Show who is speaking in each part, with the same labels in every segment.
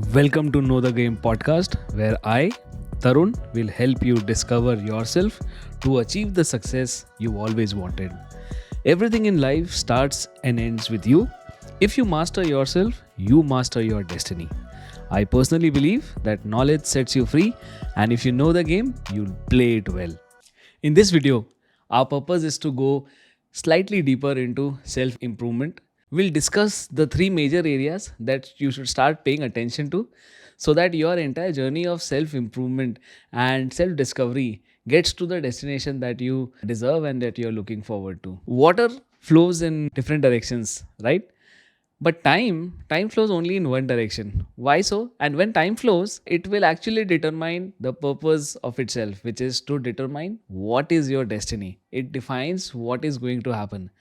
Speaker 1: Welcome to Know the Game podcast, where I, Tarun, will help you discover yourself to achieve the success you always wanted. Everything in life starts and ends with you. If you master yourself, you master your destiny. I personally believe that knowledge sets you free, and if you know the game, you'll play it well. In this video, our purpose is to go slightly deeper into self improvement. We'll discuss the three major areas that you should start paying attention to so that your entire journey of self improvement and self discovery gets to the destination that you deserve and that you're looking forward to. Water flows in different directions, right? But time flows only in one direction. Why so? And when time flows, it will actually determine the purpose of itself, which is to determine what is your destiny. It defines what is going to happen.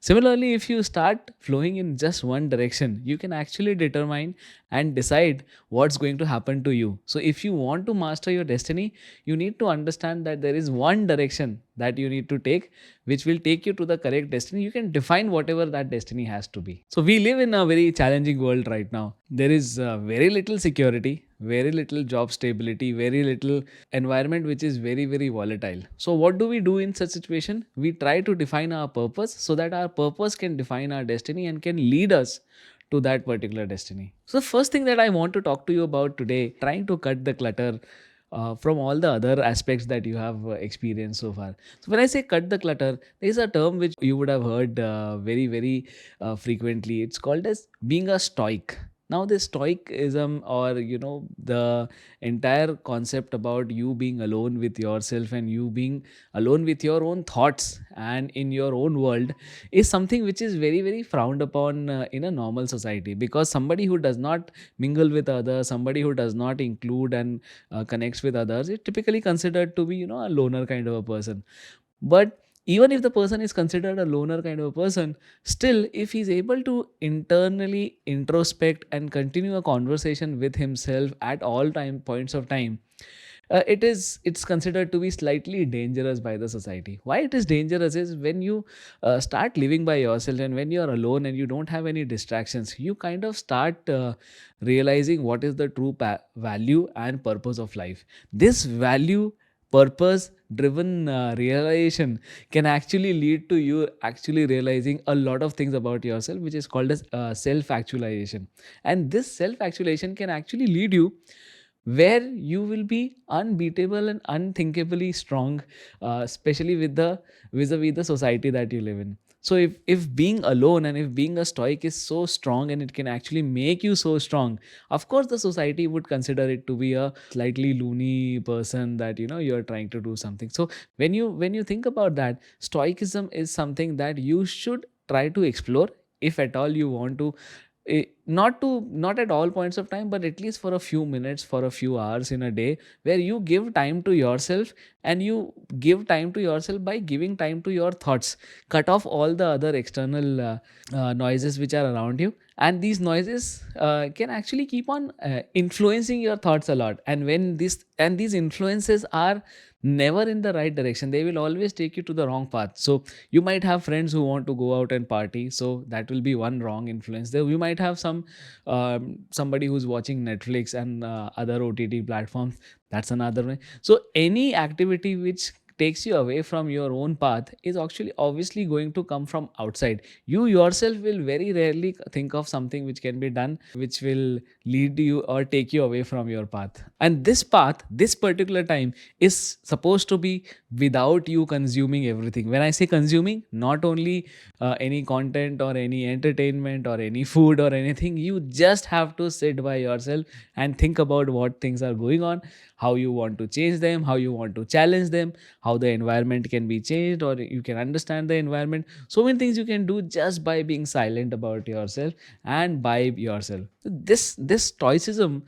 Speaker 1: Similarly, if you start flowing in just one direction, you can actually determine and decide what's going to happen to you. So, if you want to master your destiny, you need to understand that there is one direction that you need to take, which will take you to the correct destiny. You can define whatever that destiny has to be. So, we live in a very challenging world right now. There is very little security, very little job stability, very little environment which is very, very volatile. So, what do we do in such situation? We try to define our purpose so that our purpose can define our destiny and can lead us to that particular destiny. So, the first thing that I want to talk to you about today, trying to cut the clutter from all the other aspects that you have experienced so far. So, when I say cut the clutter, there is a term which you would have heard very, very frequently. It's called as being a stoic. Now, this stoicism, or the entire concept about you being alone with yourself and you being alone with your own thoughts and in your own world, is something which is very, very frowned upon in a normal society, because somebody who does not mingle with others, somebody who does not include and connects with others, is typically considered to be a loner kind of a person. But even if the person is considered a loner kind of a person, still, if he's able to internally introspect and continue a conversation with himself at all time points of time, it's considered to be slightly dangerous by the society. Why it is dangerous is when you start living by yourself and when you're alone and you don't have any distractions, you kind of start realizing what is the true value and purpose of life. This value, purpose driven realization can actually lead to you actually realizing a lot of things about yourself, which is called as self actualization. And this self actualization can actually lead you where you will be unbeatable and unthinkably strong, especially with the vis-a-vis the society that you live in. So if being alone and if being a stoic is so strong and it can actually make you so strong, of course the society would consider it to be a slightly loony person, that you're trying to do something. So when you think about that, stoicism is something that you should try to explore, if at all you want to, not at all points of time, but at least for a few minutes, for a few hours in a day, where you give time to yourself. And you give time to yourself by giving time to your thoughts. Cut off all the other external noises which are around you, and these noises can actually keep on influencing your thoughts a lot. And when these influences are never in the right direction, they will always take you to the wrong path. So you might have friends who want to go out and party, so that will be one wrong influence there. You might have somebody who's watching Netflix and other OTT platforms, that's another way. So any activity which takes you away from your own path is actually obviously going to come from outside. You yourself will very rarely think of something which can be done which will lead you or take you away from your path. And this path, this particular time, is supposed to be without you consuming everything. When I say consuming, not only any content or any entertainment or any food or anything, you just have to sit by yourself and think about what things are going on, how you want to change them, how you want to challenge them, how the environment can be changed, or you can understand the environment. So many things you can do just by being silent about yourself and by yourself. This stoicism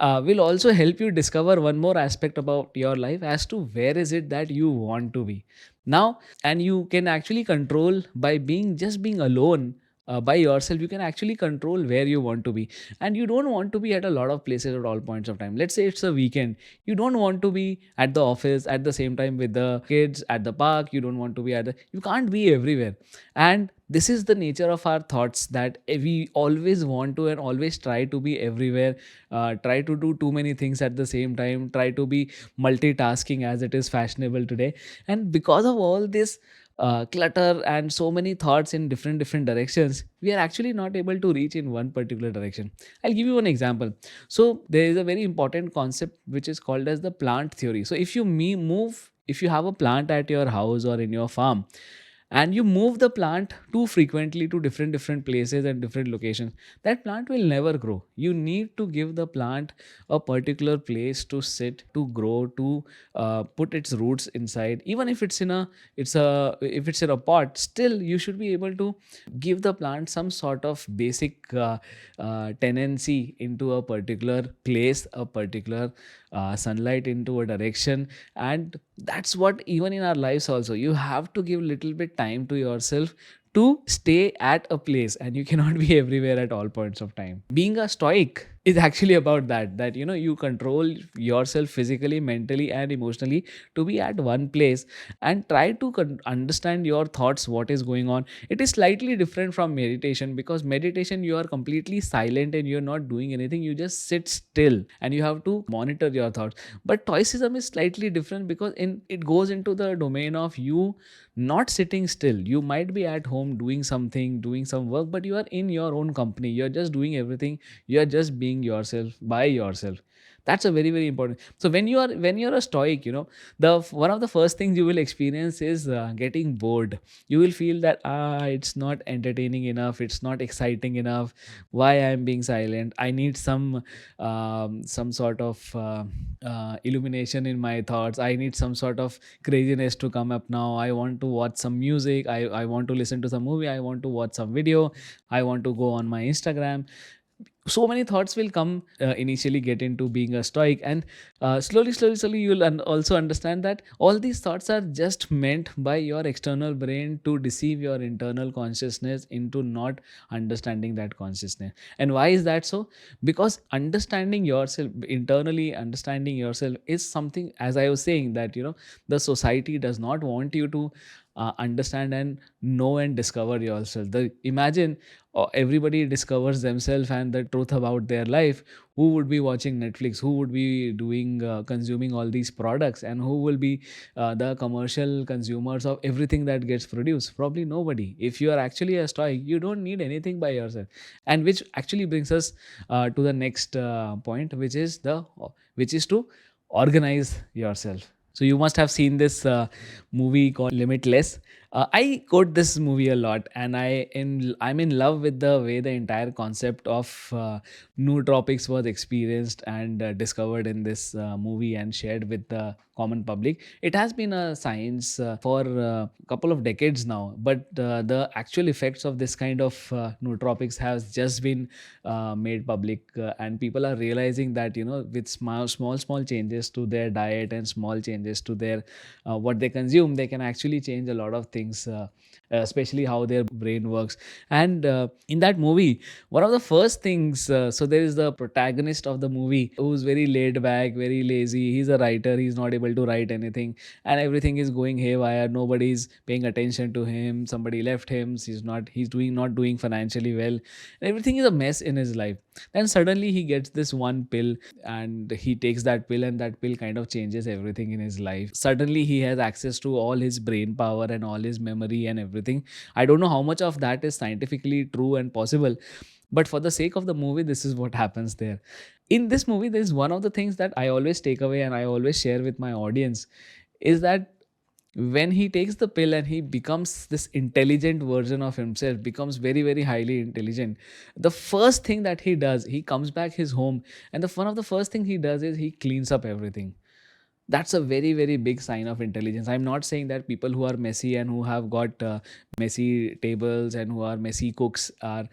Speaker 1: will also help you discover one more aspect about your life, as to where is it that you want to be now. And you can actually control by being alone by yourself, you can actually control where you want to be. And you don't want to be at a lot of places at all points of time. Let's say it's a weekend, you don't want to be at the office at the same time with the kids, at the park, you don't want to be you can't be everywhere. And this is the nature of our thoughts, that we always want to and always try to be everywhere, try to do too many things at the same time, try to be multitasking as it is fashionable today. And because of all this clutter and so many thoughts in different directions, we are actually not able to reach in one particular direction. I'll give you one example. So there is a very important concept which is called as the plant theory. So if you have a plant at your house or in your farm, and you move the plant too frequently to different places and different locations, that plant will never grow. You need to give the plant a particular place to sit, to grow, to put its roots inside. Even if it's in a pot, still you should be able to give the plant some sort of basic tendency into a particular place, a particular sunlight into a direction. And that's what, even in our lives also, you have to give little bit time to yourself to stay at a place, and you cannot be everywhere at all points of time. Being a stoic is actually about that you control yourself physically, mentally and emotionally to be at one place, and try to understand your thoughts, what is going on. It is slightly different from meditation, because meditation, you are completely silent and you're not doing anything, you just sit still and you have to monitor your thoughts. But stoicism is slightly different, because it goes into the domain of you not sitting still. You might be at home doing something, doing some work, but you are in your own company, you're just doing everything, you're just being yourself by yourself. That's a very very important. So when you're a stoic, the one of the first things you will experience is getting bored. You will feel that it's not entertaining enough, it's not exciting enough. Why I'm being silent? I need some sort of illumination in my thoughts. I need some sort of craziness to come up now. I want to watch some music, I want to listen to some movie, I want to watch some video, I want to go on my Instagram. So many thoughts will come. Initially get into being a stoic, and slowly you'll also understand that all these thoughts are just meant by your external brain to deceive your internal consciousness into not understanding that consciousness. And why is that so? Because understanding yourself internally, understanding yourself is something, as I was saying, that the society does not want you to understand and know and discover yourself. The imagine everybody discovers themselves and the truth about their life. Who would be watching Netflix? Who would be doing consuming all these products? And who will be the commercial consumers of everything that gets produced? Probably nobody. If you are actually a stoic, you don't need anything by yourself. And which actually brings us to the next point, which is to organize yourself. So you must have seen this movie called Limitless. I quote this movie a lot, and I'm in love with the way the entire concept of nootropics was experienced and discovered in this movie and shared with the common public. It has been a science for a couple of decades now, but the actual effects of this kind of nootropics has just been made public, and people are realizing that with small changes to their diet and small changes to their what they consume, they can actually change a lot of things, especially how their brain works. And in that movie, one of the first things, so there is the protagonist of the movie who's very laid back, very lazy. He's a writer, he's not able to write anything, and everything is going haywire. Nobody's paying attention to him, somebody left him, he's not doing financially well, everything is a mess in his life. Then suddenly he gets this one pill, and he takes that pill, and that pill kind of changes everything in his life. Suddenly he has access to all his brain power and all his memory and everything. I don't know how much of that is scientifically true and possible, but for the sake of the movie, this is what happens there. In this movie, there is one of the things that I always take away and I always share with my audience, is that when he takes the pill and he becomes this intelligent version of himself, becomes very very highly intelligent, the first thing that he does, he comes back his home, and the one of the first thing he does is he cleans up everything. That's a very very big sign of intelligence. I'm not saying that people who are messy and who have got messy tables and who are messy cooks are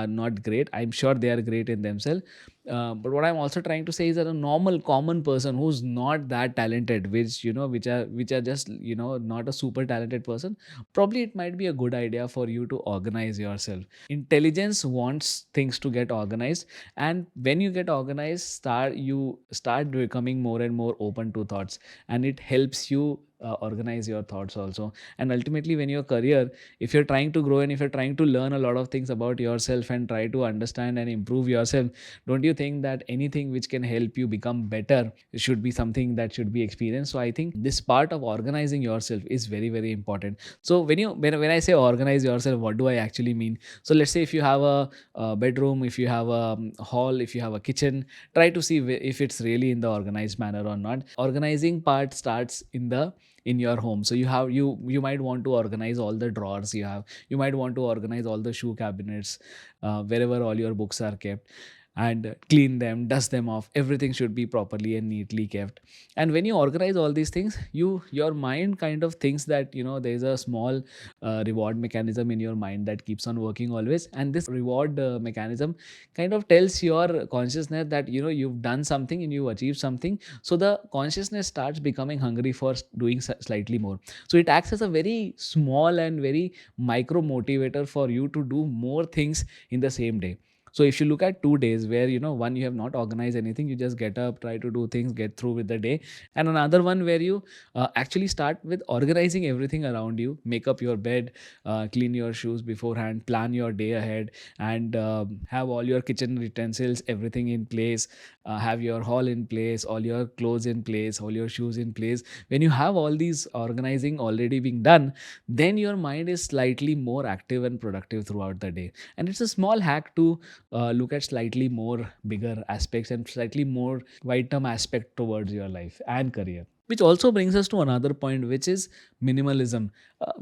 Speaker 1: not great. I'm sure they are great in themselves, But what I'm also trying to say is that a normal common person who's not that talented, which are just not a super talented person, probably it might be a good idea for you to organize yourself. Intelligence wants things to get organized, and when you get organized, start becoming more and more open to thoughts, and it helps you organize your thoughts also. And ultimately, when your career, if you're trying to grow and if you're trying to learn a lot of things about yourself and try to understand and improve yourself, don't you think that anything which can help you become better should be something that should be experienced? So I think this part of organizing yourself is very, very important. So when I say organize yourself, what do I actually mean? So let's say if you have a bedroom, if you have a hall, if you have a kitchen, try to see if it's really in the organized manner or not. Organizing part starts in your home. So you might want to organize all the drawers you have. You might want to organize all the shoe cabinets, wherever all your books are kept, and clean them, dust them off. Everything should be properly and neatly kept. And when you organize all these things, your mind kind of thinks that there's a small reward mechanism in your mind that keeps on working always. And this reward mechanism kind of tells your consciousness that you've done something and you achieved something. So the consciousness starts becoming hungry for doing slightly more. So it acts as a very small and very micro motivator for you to do more things in the same day. So if you look at 2 days where one, you have not organized anything, you just get up, try to do things, get through with the day. And another one where you actually start with organizing everything around you, make up your bed, clean your shoes beforehand, plan your day ahead, and have all your kitchen utensils, everything in place, have your hall in place, all your clothes in place, all your shoes in place. When you have all these organizing already being done, then your mind is slightly more active and productive throughout the day. And it's a small hack to look at slightly more bigger aspects and slightly more wide term aspect towards your life and career. Which also brings us to another point, which is minimalism.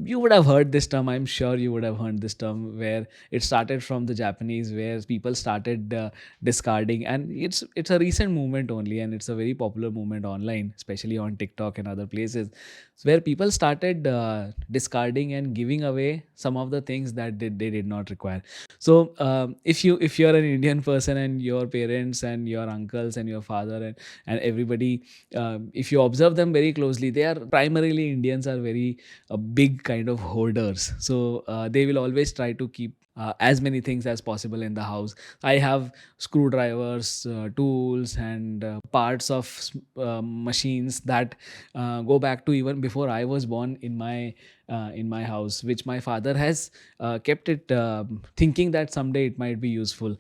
Speaker 1: You would have heard this term, I'm sure you would have heard this term, where it started from the Japanese, where people started discarding, and it's a recent movement only, and it's a very popular movement online, especially on TikTok and other places, where people started discarding and giving away some of the things that they did not require. So if you're an Indian person and your parents and your uncles and your father and everybody, if you observe them very closely, they are primarily, Indians are very big kind of hoarders. So they will always try to keep as many things as possible in the house. I have screwdrivers, tools, and parts of machines that go back to even before I was born in my house, which my father has kept it, thinking that someday it might be useful.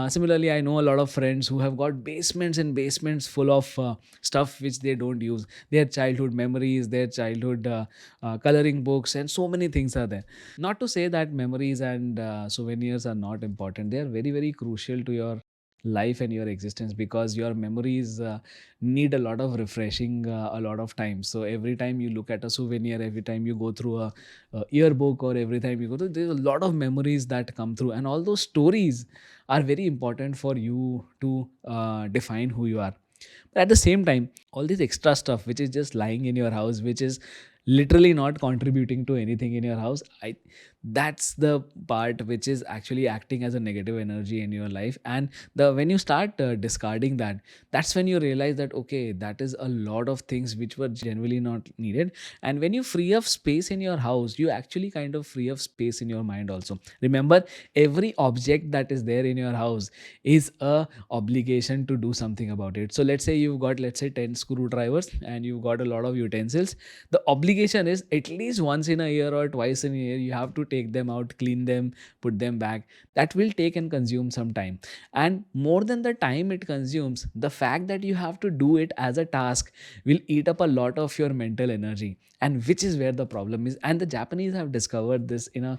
Speaker 1: Similarly, I know a lot of friends who have got basements and basements full of stuff which they don't use. Their childhood memories, their childhood coloring books, and so many things are there. Not to say that memories and souvenirs are not important. They are very, very crucial to your life and your existence, because your memories need a lot of refreshing a lot of times. So every time you look at a souvenir, every time you go through a yearbook, or every time you go through, there's a lot of memories that come through, and all those stories are very important for you to define who you are. But at the same time, all this extra stuff which is just lying in your house, which is literally not contributing to anything in your house, that's the part which is actually acting as a negative energy in your life. And the when you start discarding that, that's when you realize that okay, that is a lot of things which were generally not needed. And when you free up space in your house, you actually kind of free up space in your mind also. Remember, every object that is there in your house is a obligation to do something about it. So let's say you've got, let's say, 10 screwdrivers and you've got a lot of utensils. The obligation is at least once in a year or twice in a year you have to take them out, clean them, put them back. That will take and consume some time. And more than the time it consumes, the fact that you have to do it as a task will eat up a lot of your mental energy, and which is where the problem is. And the Japanese have discovered this in a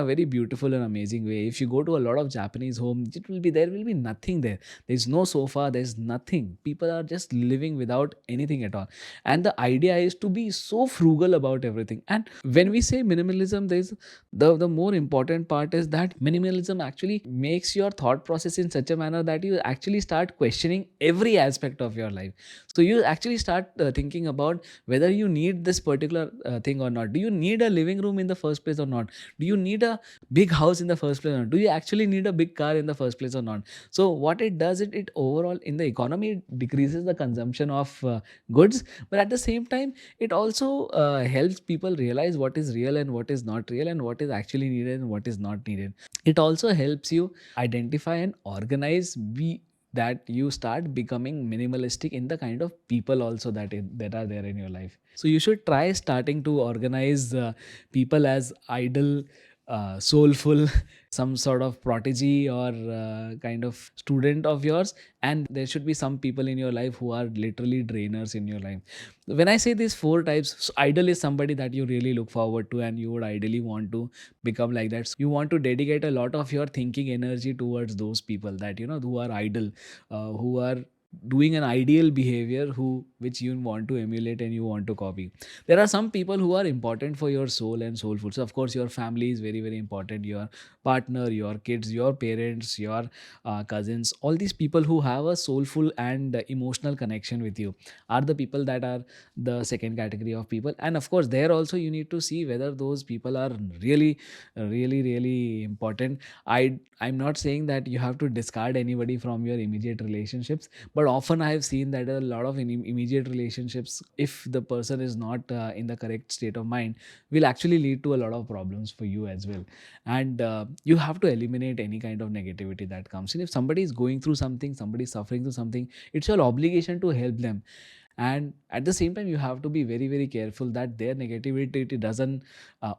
Speaker 1: very beautiful and amazing way. If you go to a lot of Japanese homes, there will be nothing there. There's no sofa, there's nothing. People are just living without anything at all. And the idea is to be so frugal about everything. And when we say minimalism, there's The more important part is that minimalism actually makes your thought process in such a manner that you actually start questioning every aspect of your life. So you actually start thinking about whether you need this particular thing or not. Do you need a living room in the first place or not? Do you need a big house in the first place or not? Do you actually need a big car in the first place or not? So what it does, it overall in the economy, it decreases the consumption of goods, but at the same time it also helps people realize what is real and what is not real, and what is actually needed and what is not needed. It also helps you identify and organize that you start becoming minimalistic in the kind of people also that are there in your life. So you should try starting to organize people as idle, soulful, some sort of prodigy or kind of student of yours, and there should be some people in your life who are literally drainers in your life. When I say these four types, so idol is somebody that you really look forward to and you would ideally want to become like that. So you want to dedicate a lot of your thinking energy towards those people that who are idle, who are doing an ideal behavior, which you want to emulate and you want to copy. There are some people who are important for your soul and soulful. So of course your family is very very important, your partner, your kids, your parents, your cousins, all these people who have a soulful and emotional connection with you are the people that are the second category of people. And of course there also you need to see whether those people are really really important. I'm not saying that you have to discard anybody from your immediate relationships, but often I have seen that a lot of immediate relationships, if the person is not in the correct state of mind, will actually lead to a lot of problems for you as well. And you have to eliminate any kind of negativity that comes in. If somebody is going through something, somebody is suffering through something, it's your obligation to help them. And at the same time you have to be very very careful that their negativity doesn't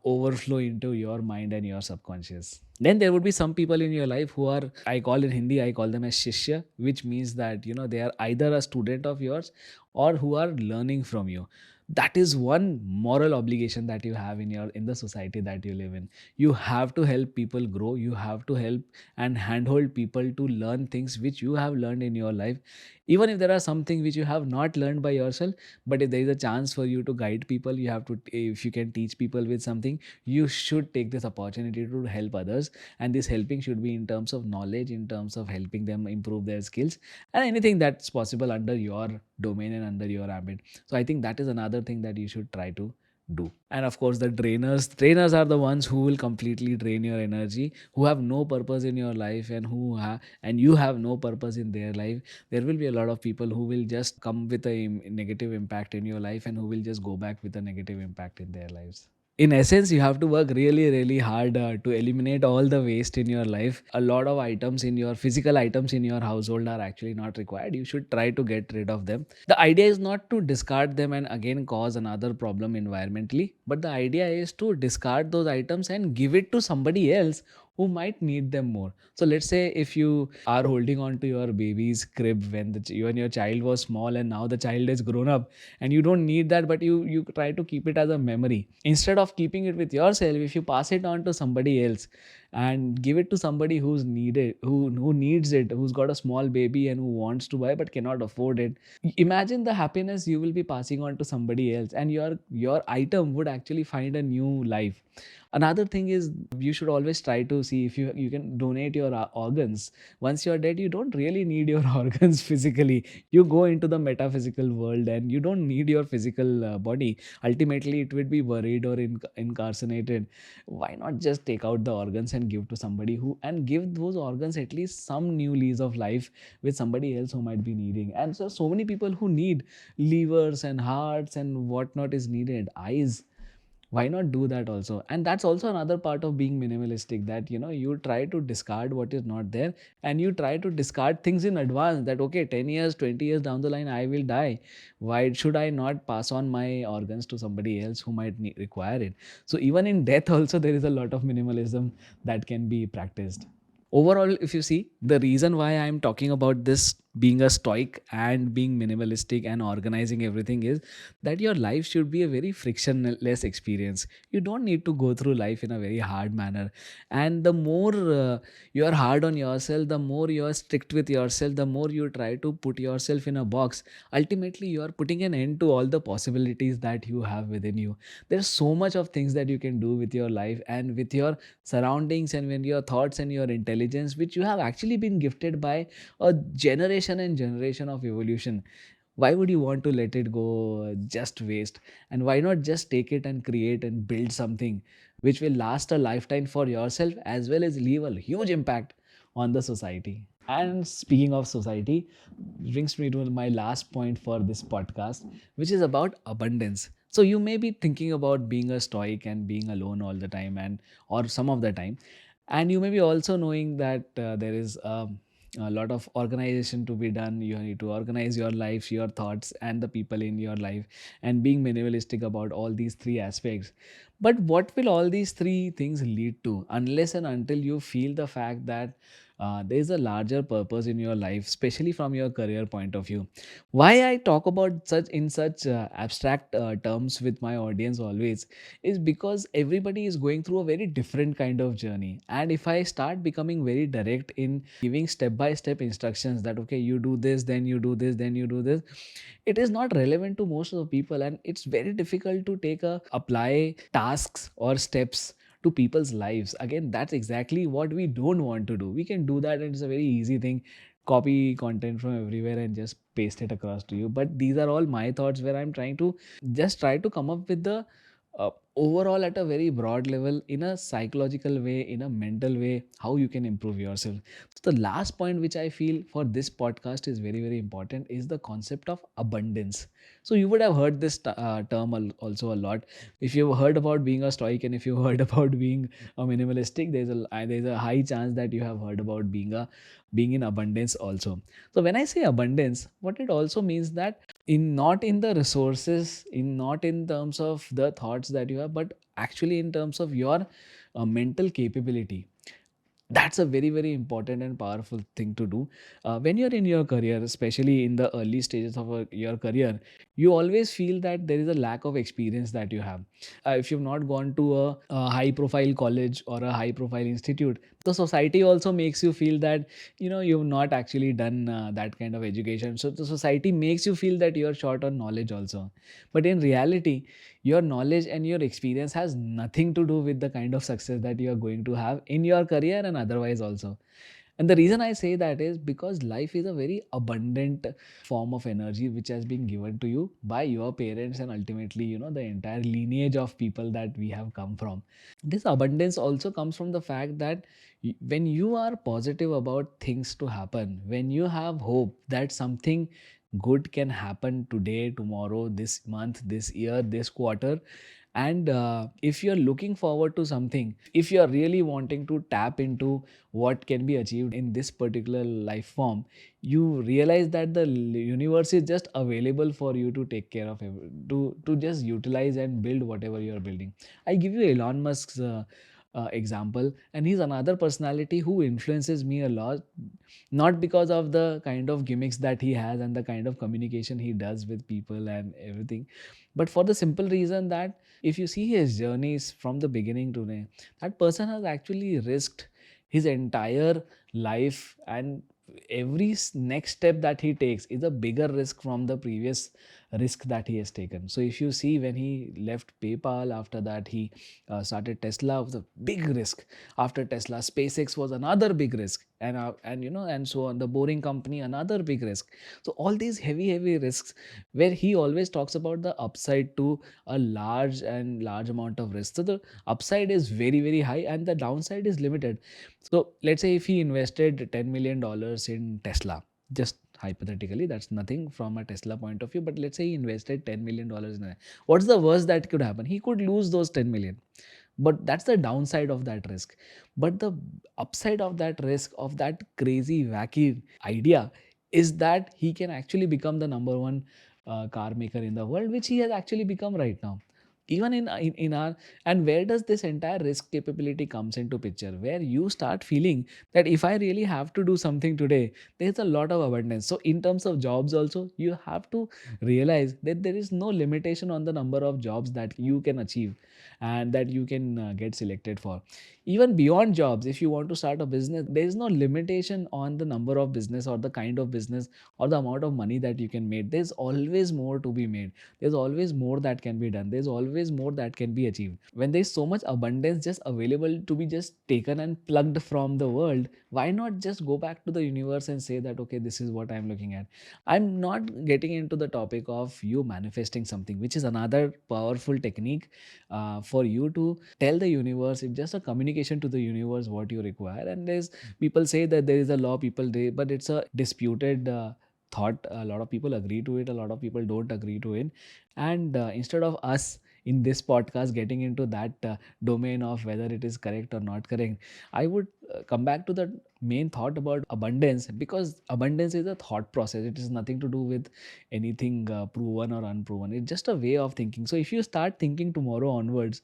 Speaker 1: overflow into your mind and your subconscious. Then there would be some people in your life who are, I call in Hindi, I call them as shishya, which means that they are either a student of yours or who are learning from you. That is one moral obligation that you have in the society that you live in. You have to help people grow, you have to help and handhold people to learn things which you have learned in your life, even if there are something which you have not learned by yourself. But if there is a chance for you to guide people, you have to, if you can teach people with something, you should take this opportunity to help others. And this helping should be in terms of knowledge, in terms of helping them improve their skills, and anything that's possible under your domain and under your ambit. So I think that is another thing that you should try to do. And of course the trainers are the ones who will completely drain your energy, who have no purpose in your life, and and you have no purpose in their life. There will be a lot of people who will just come with a negative impact in your life, and who will just go back with a negative impact in their lives. In essence, you have to work really really hard to eliminate all the waste in your life. A lot of items in your physical items in your household are actually not required. You should try to get rid of them. The idea is not to discard them and again cause another problem environmentally, but the idea is to discard those items and give it to somebody else who might need them more. So let's say if you are holding on to your baby's crib when you and your child was small, and now the child is grown up and you don't need that, but you try to keep it as a memory. Instead of keeping it with yourself, if you pass it on to somebody else and give it to somebody who's needed, who needs it, who's got a small baby and who wants to buy but cannot afford it, imagine the happiness you will be passing on to somebody else, and your item would actually find a new life. Another thing is, you should always try to see if you can donate your organs. Once you're dead, you don't really need your organs physically. You go into the metaphysical world and you don't need your physical body. Ultimately it would be buried or incarcerated. Why not just take out the organs and give to somebody who, and give those organs at least some new lease of life with somebody else who might be needing. And so many people who need livers and hearts and whatnot is needed, eyes. Why not do that also? And that's also another part of being minimalistic, that you try to discard what is not there, and you try to discard things in advance, that okay, 10 years 20 years down the line I will die. Why should I not pass on my organs to somebody else who might require it? So even in death also there is a lot of minimalism that can be practiced. Overall, if you see, the reason why I'm talking about this being a stoic and being minimalistic and organizing everything is that your life should be a very frictionless experience. You don't need to go through life in a very hard manner. And the more you are hard on yourself, the more you are strict with yourself, the more you try to put yourself in a box, ultimately you are putting an end to all the possibilities that you have within you. There's so much of things that you can do with your life and with your surroundings and with your thoughts and your intelligence, which you have actually been gifted by a generation and generation of evolution. Why would you want to let it go just waste? And why not just take it and create and build something which will last a lifetime for yourself as well as leave a huge impact on the society? And speaking of society, brings me to my last point for this podcast, which is about abundance. So you may be thinking about being a stoic and being alone all the time, and or some of the time, and you may be also knowing that there is a lot of organization to be done. You need to organize your life, your thoughts, and the people in your life, and being minimalistic about all these three aspects. But what will all these three things lead to unless and until you feel the fact that there is a larger purpose in your life, especially from your career point of view? Why I talk about such in such abstract terms with my audience always is because everybody is going through a very different kind of journey. And if I start becoming very direct in giving step by step instructions that, okay, you do this, then you do this, then you do this, it is not relevant to most of the people. And it's very difficult to apply tasks or steps to people's lives. Again, that's exactly what we don't want to do. We can do that, and it's a very easy thing, copy content from everywhere and just paste it across to you. But these are all my thoughts where I'm trying to just try to come up with the overall at a very broad level, in a psychological way, in a mental way, how you can improve yourself. So the last point which I feel for this podcast is very very important is the concept of abundance. So you would have heard this term also a lot. If you've heard about being a stoic and if you've heard about being a minimalistic, there's a high chance that you have heard about being in abundance also. So when I say abundance, what it also means that in not in the resources, in not in terms of the thoughts that you have, but actually in terms of your mental capability. That's a very very important and powerful thing to do when you're in your career, especially in the early stages of your career. You always feel that there is a lack of experience that you have. If you've not gone to a high profile college or a high profile institute, the society also makes you feel that you've not actually done that kind of education. So the society makes you feel that you're short on knowledge also. But in reality, your knowledge and your experience has nothing to do with the kind of success that you are going to have in your career and otherwise also. And the reason I say that is because life is a very abundant form of energy which has been given to you by your parents and ultimately, the entire lineage of people that we have come from. This abundance also comes from the fact that when you are positive about things to happen, when you have hope that something good can happen today, tomorrow, this month, this year, this quarter, and if you're looking forward to something, if you're really wanting to tap into what can be achieved in this particular life form, you realize that the universe is just available for you to take care of to just utilize and build whatever you're building. I give you Elon Musk's example, and he's another personality who influences me a lot, not because of the kind of gimmicks that he has and the kind of communication he does with people and everything, but for the simple reason that if you see his journeys from the beginning to now, that person has actually risked his entire life, and every next step that he takes is a bigger risk from the previous risk that he has taken. So if you see, when he left PayPal, after that he started Tesla, was a big risk. After Tesla, SpaceX was another big risk, and so on, the Boring Company, another big risk. So all these heavy risks, where he always talks about the upside to a large amount of risk. So the upside is very very high and the downside is limited. So let's say if he invested $10 million in Tesla, just hypothetically, that's nothing from a Tesla point of view, but let's say he invested $10 million in it. What's the worst that could happen? He could lose those 10 million. But that's the downside of that risk. But the upside of that risk, of that crazy wacky idea, is that he can actually become the number one car maker in the world, which he has actually become right now. even in our, and where does this entire risk capability comes into picture, where you start feeling that if I really have to do something today, there's a lot of abundance. So in terms of jobs also, you have to realize that there is no limitation on the number of jobs that you can achieve and that you can get selected for. Even beyond jobs, if you want to start a business, there is no limitation on the number of business or the kind of business or the amount of money that you can make. There's always more to be made, there's always more that can be done, there's always more that can be achieved. When there's so much abundance just available to be just taken and plugged from the world, why not just go back to the universe and say that, okay, this is what I'm looking at. I'm not getting into the topic of you manifesting something, which is another powerful technique for you to tell the universe. It's just a communication to the universe what you require. And there's, people say that there is a law, people they, but it's a disputed thought. A lot of people agree to it, a lot of people don't agree to it. And instead of us in this podcast getting into that domain of whether it is correct or not correct, I would come back to the main thought about abundance, because abundance is a thought process. It is nothing to do with anything proven or unproven. It's just a way of thinking. So if you start thinking tomorrow onwards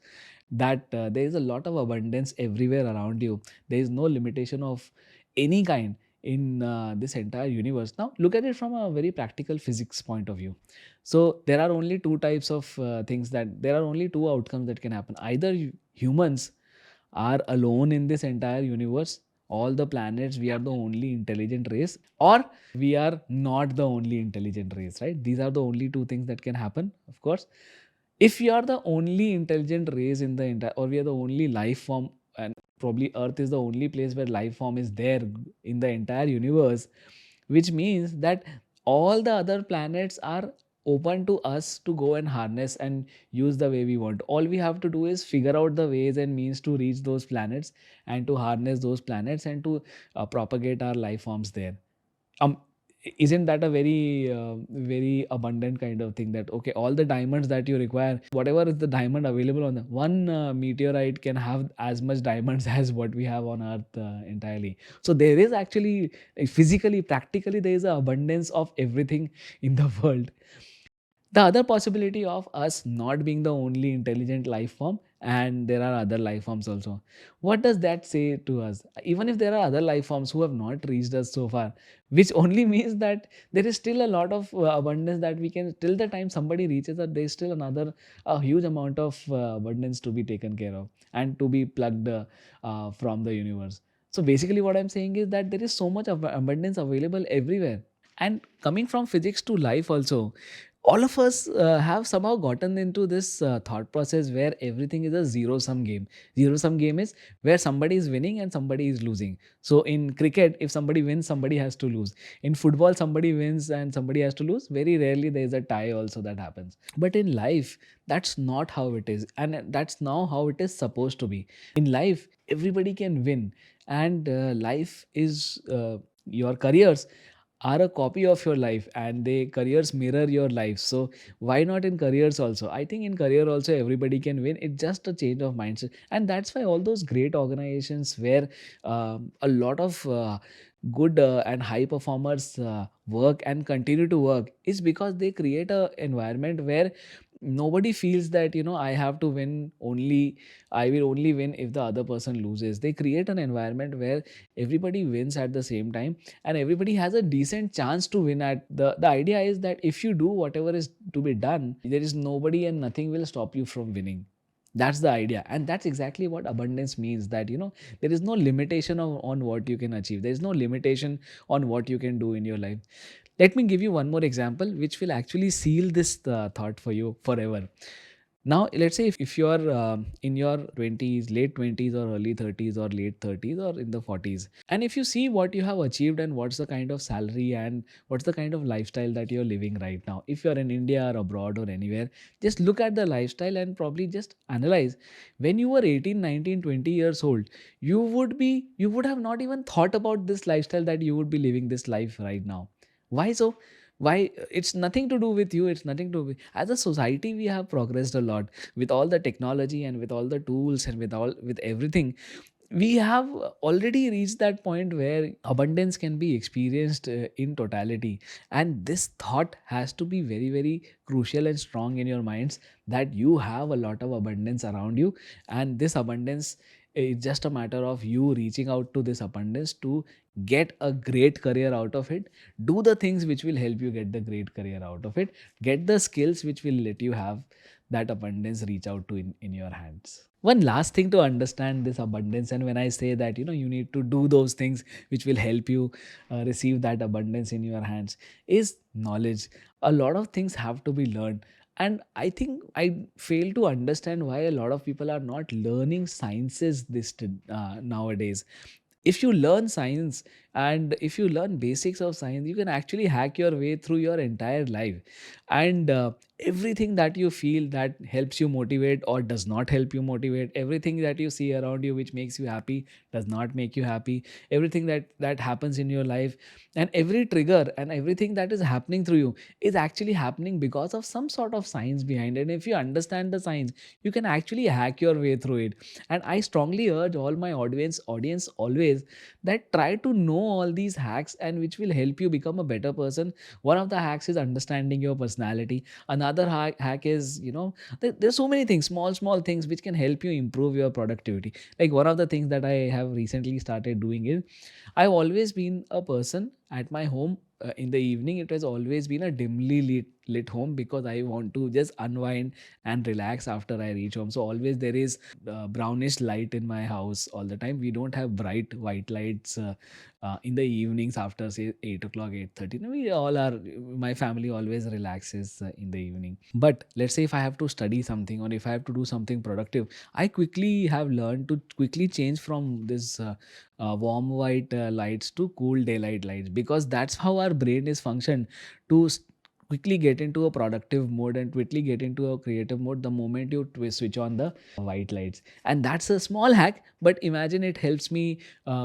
Speaker 1: that there is a lot of abundance everywhere around you, there is no limitation of any kind in this entire universe. Now look at it from a very practical physics point of view. So there are only two types of things, that there are only two outcomes that can happen. Either humans are alone in this entire universe, all the planets, we are the only intelligent race, or we are not the only intelligent race, right? These are the only two things that can happen. Of course, if we are the only intelligent race in the entire, or we are the only life form, and probably earth is the only place where life form is there in the entire universe, which means that all the other planets are open to us to go and harness and use the way we want. All we have to do is figure out the ways and means to reach those planets and to harness those planets and to propagate our life forms there. um isn't that a very abundant kind of thing, that okay, all the diamonds that you require, whatever is the diamond available on the one meteorite can have as much diamonds as what we have on earth entirely. So there is actually physically, practically, there is an abundance of everything in the world. The other possibility of us not being the only intelligent life form, and there are other life forms also, what does that say to us? Even if there are other life forms who have not reached us so far, which only means that there is still a lot of abundance that we can, till the time somebody reaches that, there is still another a huge amount of abundance to be taken care of and to be plugged from the universe. So basically what I'm saying is that there is so much of abundance available everywhere. And coming from physics to life also, all of us have somehow gotten into this thought process where everything is a zero sum game. Zero sum game is where somebody is winning and somebody is losing. So in cricket, if somebody wins, somebody has to lose. In football, somebody wins and somebody has to lose. Very rarely there is a tie also that happens. But in life, that's not how it is, and that's now how it is supposed to be. In life, everybody can win, and life is your careers are a copy of your life, and they careers mirror your life. So why not in careers also? I think in career also everybody can win. It's just a change of mindset, and that's why all those great organizations where a lot of good and high performers work and continue to work is because they create a environment where nobody feels that, I have to win only, I will only win if the other person loses. They create an environment where everybody wins at the same time, and everybody has a decent chance to win. At the idea is that if you do whatever is to be done, there is nobody and nothing will stop you from winning. That's the idea, and that's exactly what abundance means, that there is no limitation on what you can achieve. There is no limitation on what you can do in your life. Let me give you one more example which will actually seal this thought for you forever. Now, let's say if you're in your 20s, late 20s, or early 30s, or late 30s, or in the 40s, and if you see what you have achieved and what's the kind of salary and what's the kind of lifestyle that you're living right now, if you're in India or abroad or anywhere, just look at the lifestyle and probably just analyze. When you were 18, 19, 20 years old, you would have not even thought about this lifestyle, that you would be living this life right now. Why so? Why? It's nothing to do with you, it's nothing to do, as a society we have progressed a lot with all the technology and with all the tools and with everything. we have already reached that point where abundance can be experienced in totality, and this thought has to be very very crucial and strong in your minds, that you have a lot of abundance around you, and this abundance is just a matter of you reaching out to this abundance to get a great career out of it. Do the things which will help you get the great career out of it. Get the skills which will let you have that abundance reach out to in your hands. One last thing to understand this abundance, and when I say that, you need to do those things which will help you receive that abundance in your hands, is knowledge. A lot of things have to be learned, and I think I fail to understand why a lot of people are not learning sciences nowadays. If you learn science, and if you learn basics of science, you can actually hack your way through your entire life. And everything that you feel that helps you motivate or does not help you motivate, everything that you see around you which makes you happy does not make you happy, everything that happens in your life, and every trigger and everything that is happening through you is actually happening because of some sort of science behind it. And if you understand the science, you can actually hack your way through it. And I strongly urge all my audience always, that try to know all these hacks and which will help you become a better person. One of the hacks is understanding your personality. Another hack is, there's so many things, small things which can help you improve your productivity. Like one of the things that I have recently started doing is, I've always been a person at my home, in the evening it has always been a dimly lit home, because I want to just unwind and relax after I reach home. So always there is brownish light in my house all the time. We don't have bright white lights in the evenings after say 8 o'clock, 8:30. We all are, my family always relaxes in the evening. But let's say if I have to study something or if I have to do something productive, I quickly have learned to quickly change from this warm white lights to cool daylight lights, because that's how our brain is functioned to quickly get into a productive mode and quickly get into a creative mode the moment you switch on the white lights. And that's a small hack, but imagine it helps me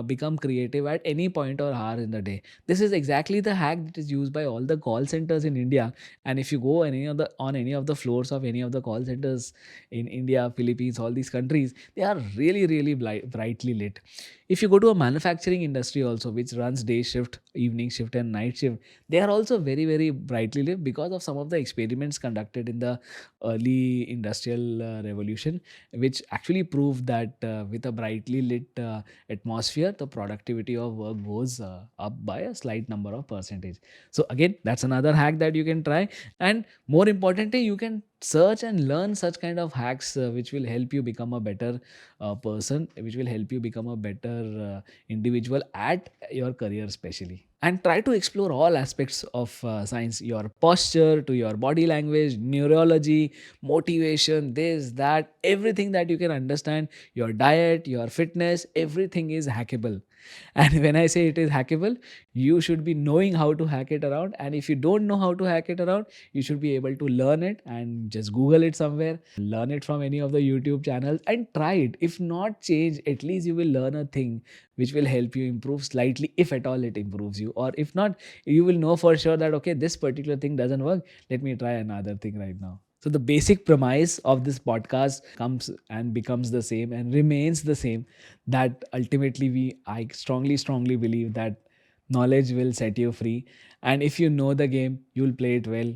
Speaker 1: become creative at any point or hour in the day. This is exactly the hack that is used by all the call centers in India. And if you go on any of the floors of any of the call centers in India, Philippines, all these countries, they are really really brightly lit. If you go to a manufacturing industry also, which runs day shift, evening shift and night shift, they are also very very brightly lit because of some of the experiments conducted in the early industrial revolution, which actually proved that with a brightly lit atmosphere, the productivity of work goes up by a slight number of percentage. So again, that's another hack that you can try. And more importantly, you can search and learn such kind of hacks which will help you become a better person, which will help you become a better individual at your career especially. And try to explore all aspects of science, your posture to your body language, neurology, motivation, this, that, everything that you can understand, your diet, your fitness, everything is hackable. And when I say it is hackable, you should be knowing how to hack it around. And if you don't know how to hack it around, you should be able to learn it and just Google it somewhere, learn it from any of the YouTube channels and try it. If not change, at least you will learn a thing which will help you improve slightly, if at all it improves you. Or if not, you will know for sure that, okay, this particular thing doesn't work. Let me try another thing right now. So the basic premise of this podcast comes and becomes the same and remains the same, that ultimately I strongly believe that knowledge will set you free. And if you know the game, you'll play it well.